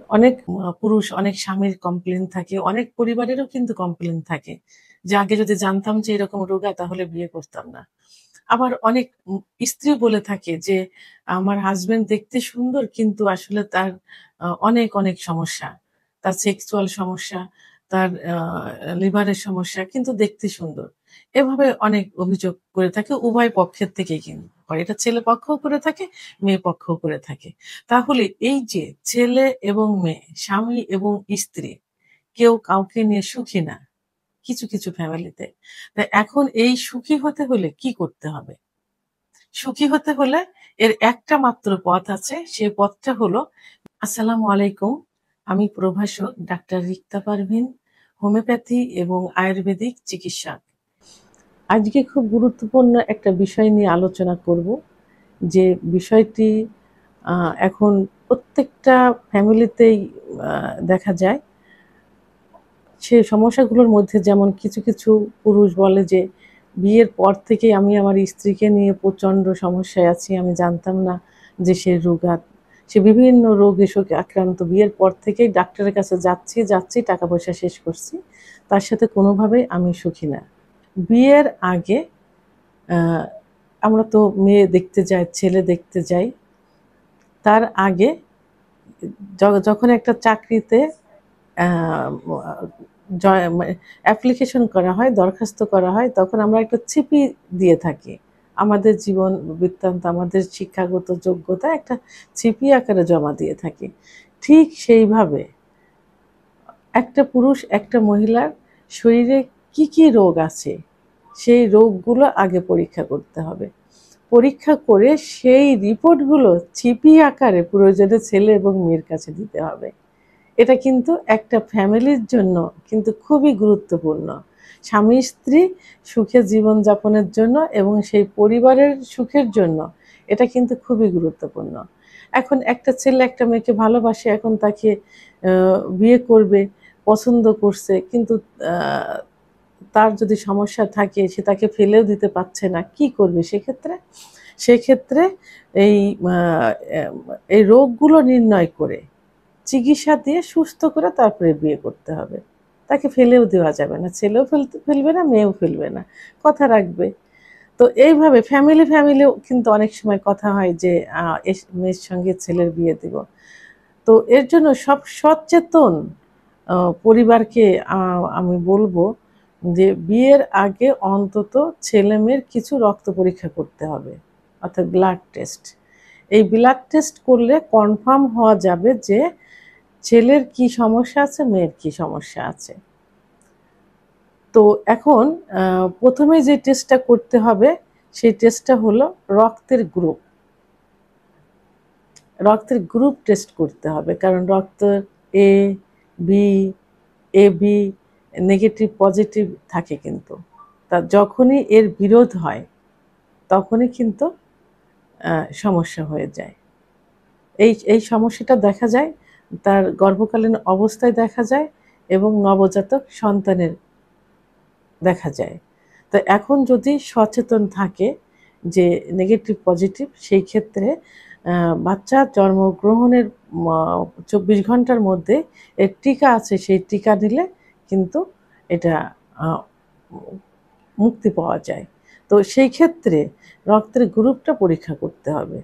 অনেক পুরুষ, অনেক স্বামীর কমপ্লেইন থাকে, অনেক পরিবারেরও কিন্তু কমপ্লেইন থাকে যে, "আগে যদি জানতাম যে এরকম রোগা তাহলে বিয়ে করতাম না।" আবার অনেক স্ত্রী বলে থাকে যে, "আমার হাসব্যান্ড দেখতে সুন্দর কিন্তু আসলে তার অনেক সমস্যা। তার সেক্সুয়াল সমস্যা, তার লিভারের সমস্যা কিন্তু দেখতে সুন্দর।" এভাবে অনেক অভিযোগ করে থাকে উভয় পক্ষের থেকেই কিন্তু করে। এটা ছেলে পক্ষও করে থাকে, মেয়ে পক্ষও করে থাকে। তাহলে এই যে ছেলে এবং মেয়ে, স্বামী এবং স্ত্রী কেউ কাউকে নিয়ে সুখী না কিছু ফ্যামিলিতে। তা এখন এই সুখী হতে হলে কি করতে হবে? সুখী হতে হলে এর একটা মাত্র পথ আছে। সেই পথটা হলো আসসালামু আলাইকুম। আমি প্রভাষক ডাক্তার রিক্তা পারভীন, হোমিওপ্যাথি এবং আয়ুর্বেদিক চিকিৎসক। আজকে খুব গুরুত্বপূর্ণ একটা বিষয় নিয়ে আলোচনা করব। যে বিষয়টি আ এখন প্রত্যেকটা ফ্যামিলিতেই আ দেখা যায়। সেই সমস্যাগুলোর মধ্যে যেমন কিছু পুরুষ বলে যে, "বিয়ের পর থেকেই আমি আমার স্ত্রীকে নিয়ে প্রচণ্ড সমস্যায় আছি। আমি জানতাম না যে সে রোগা। সে বিভিন্ন রোগে-শোকে আক্রান্ত। বিয়ের পর থেকেই ডাক্তারের কাছে যাচ্ছি, টাকা-পয়সা শেষ করছি। তার সাথে কোনোভাবেই আমি সুখী না।" বিয়ের আগে আ আমরা তো মেয়ে দেখতে যাই, ছেলে দেখতে যাই। তার আগে যখন একটা চাকরিতে আ আ জয় মানে অ্যাপ্লিকেশন করা হয়, দরখাস্ত করা হয়, তখন আমরা একটা ছিপি দিয়ে থাকি। আমাদের জীবন বৃত্তান্ত, আমাদের শিক্ষাগত যোগ্যতা একটা ছিপি আকারে জমা দিয়ে থাকি। ঠিক সেইভাবে একটা পুরুষ, একটা মহিলার শরীরে কি রোগ আছে, সেই রোগগুলো আগে পরীক্ষা করতে হবে। পরীক্ষা করে সেই রিপোর্টগুলো ছিপি আকারে প্রয়োজনে ছেলে এবং মেয়ের কাছে দিতে হবে। এটা কিন্তু একটা ফ্যামিলির জন্য কিন্তু খুবই গুরুত্বপূর্ণ। স্বামী-স্ত্রী সুখে জীবনযাপনের জন্য এবং সেই পরিবারের সুখের জন্য এটা কিন্তু খুবই গুরুত্বপূর্ণ। এখন একটা ছেলে একটা মেয়েকে ভালোবাসে, এখন তাকে আ বিয়ে করবে, পছন্দ করছে কিন্তু আ তার যদি সমস্যা থাকে সে তাকে ফেলেও দিতে পারছে না। কি করবে সেক্ষেত্রে? সেক্ষেত্রে এই আ এম এই রোগগুলো নির্ণয় করে চিকিৎসা দিয়ে সুস্থ করে তারপরে বিয়ে করতে হবে। তাকে ফেলেও দেওয়া যাবে না। ছেলেও ফেলবে না, মেয়েও ফেলবে না। কথা রাখবে। তো এইভাবে ফ্যামিলিও কিন্তু অনেক সময় কথা হয় যে মেয়ের সঙ্গে ছেলের বিয়ে দিব। তো এর জন্য সব সচেতন আ পরিবারকে আ আমি বলব যে বিয়ের আগে অন্তত ছেলে-মেয়ের কিছু রক্ত পরীক্ষা করতে হবে। অর্থাৎ ব্লাড টেস্ট। এই ব্লাড টেস্ট করলে কনফার্ম হওয়া যাবে যে ছেলের কি সমস্যা আছে, মেয়ের কি সমস্যা আছে। তো এখন আ ১ম এ যে টেস্টটা করতে হবে, সেই টেস্টটা হলো রক্তের গ্রুপ। রক্তের গ্রুপ টেস্ট করতে হবে। কারণ রক্ত এ, বি, এবি নেগেটিভ, পজিটিভ থাকে কিন্তু। তা যখনই এর বিরোধ হয়, তখনই কিন্তু সমস্যা হয়ে যায়। এই সমস্যাটা দেখা যায় তার গর্ভকালীন অবস্থায় দেখা যায় এবং নবজাতক সন্তানের দেখা যায়। তো এখন যদি সচেতন থাকে যে নেগেটিভ পজিটিভ সেই ক্ষেত্রে আ বাচ্চা জন্মগ্রহণের ম ২৪ ঘন্টার মধ্যে এর টিকা আছে সেই টিকা নিলে কিন্তু এটা আ মুক্তি পাওয়া যায়। তো সেই ক্ষেত্রে রক্তের গ্রুপটা পরীক্ষা করতে হবে।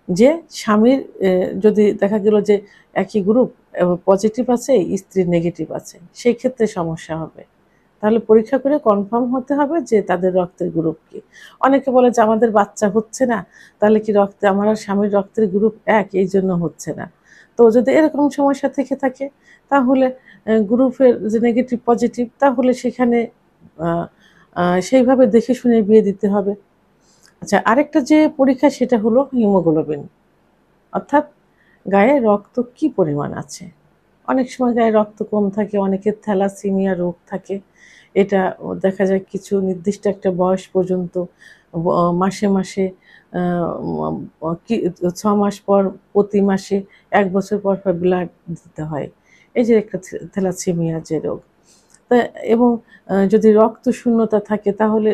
যে স্বামীর যদি দেখা গেল যে একই গ্রুপ পজিটিভ আছে, স্ত্রীর নেগেটিভ আছে, সেই ক্ষেত্রে সমস্যা হবে। তাহলে পরীক্ষা করে কনফার্ম হতে হবে যে তাদের রক্তের গ্রুপ কি। অনেকে বলে যে আমাদের বাচ্চা হচ্ছে না, তাহলে কি আমার আর স্বামীর রক্তের গ্রুপ এক এইজন্য হচ্ছে না। তো যদি এরকম সমস্যা থেকে থাকে তাহলে গ্রুপের যে নেগেটিভ পজিটিভ তাহলে সেখানে আ আ সেইভাবে দেখে শুনে বিয়ে দিতে হবে। আচ্ছা আরেকটা যে পরীক্ষা সেটা হলো হিমোগ্লোবিন। অর্থাৎ গায়ে রক্ত কি পরিমাণ আছে। অনেক সময় গায়ে রক্ত কম থাকে, অনেকের থ্যালাসেমিয়া রোগ থাকে। এটা দেখা যায় কিছু নির্দিষ্ট একটা বয়স পর্যন্ত মাসে আ ম কি ৬ মাস পর প্রতি মাসে ১ বছর পর ব্লাড দিতে হয়। এই যে একটা থ্যালাসেমিয়া যে রোগ। তা এবং যদি রক্ত শূন্যতা থাকে তাহলে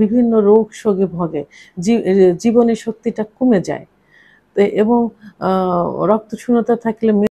বিভিন্ন রোগ-শোকে ভোগে। জি এ জীবনী শক্তিটা কমে যায়। এবং আ রক্ত শূন্যতা থাকলে